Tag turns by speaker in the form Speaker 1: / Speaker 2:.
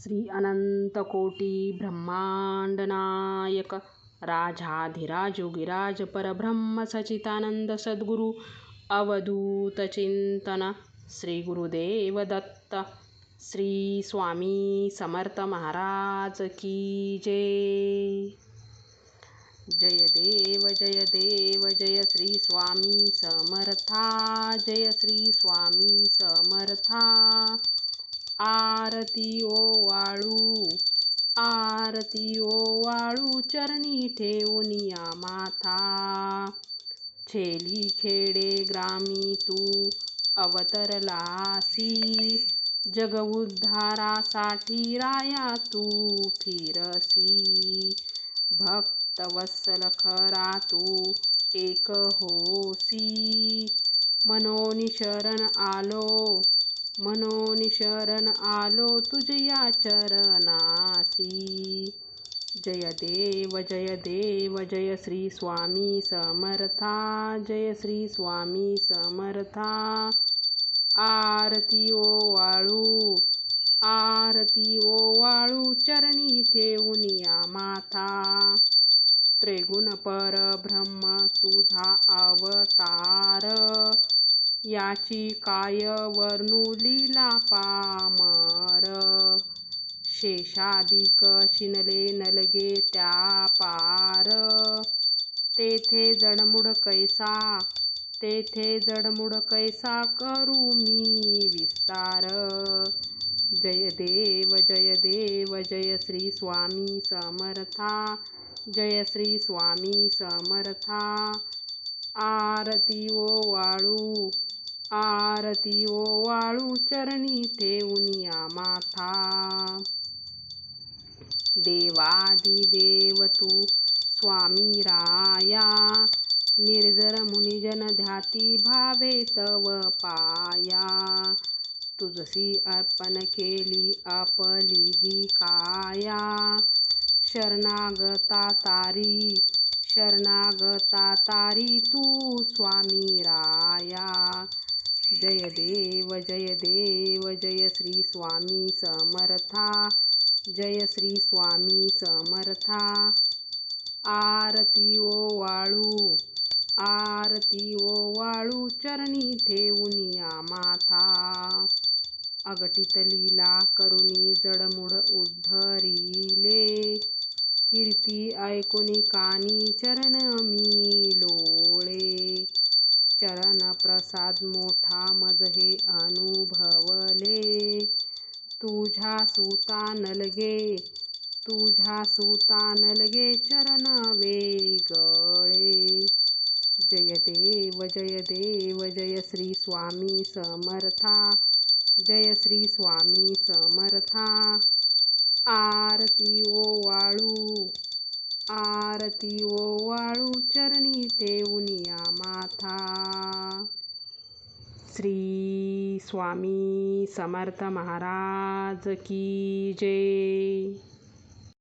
Speaker 1: श्री अनंत कोटी ब्रह्मांड नायक राजाधिराज योगीराज परब्रह्म सच्चिदानंद सद्गुरु अवधूत चिंतन श्री गुरुदेव दत्त श्री स्वामी समर्थ महाराज की जय. जय देव जय श्री स्वामी समर्था. जय श्री स्वामी समर्था. आरती ओवाळू चरणी ठेवूनिया माथा. छेली खेडे ग्रामी तू अवतरलासी. जग उद्धारासाठी राया तू फिरसी. भक्त वत्सल खरा तू एक होसी. मनोनी शरण आलो तुझ्या चरणासी. जय देव जय श्री स्वामी समर्था. जय श्री स्वामी समर्था. आरती ओवाळू चरणी ठेवूनिया माथा. त्रिगुण परब्रह्म तुझा अवतार. याची काय वर्णू लीला पामर. शेषादिक शिनले नलगे त्या पार. तेथे जडमुड कैसा करू मी विस्तार. जय देव जय श्री स्वामी समर्था. जय श्री स्वामी समर्था. आरती ओवाळू चरणी ठेवूनिया माथा. देवादिदेव तू स्वामी राया. निर्जर मुनिजन ध्याती भावे तव पाया. तुझसी अर्पण केली आपली ही काया. शरणागता तारी तू स्वामी राया. जय देव जय श्री स्वामी समर्था. जय श्री स्वामी समर्था. आरती ओवाळू चरणी ठेवूनिया माथा. अगटित लीला करुणी जडमुड उद्धरिले. कीर्ती ऐकुनी कानी चरण मी लोळे. चरण प्रसाद मोठा मज हे अनुभवले. तुझ्या सुता नलगे चरण वेगळे. जय देव जय श्री स्वामी समर्था. जय श्री स्वामी समर्था. आरती ओवाळू चरणी ठेवूनिया माथा. श्री स्वामी समर्थ महाराज की जय.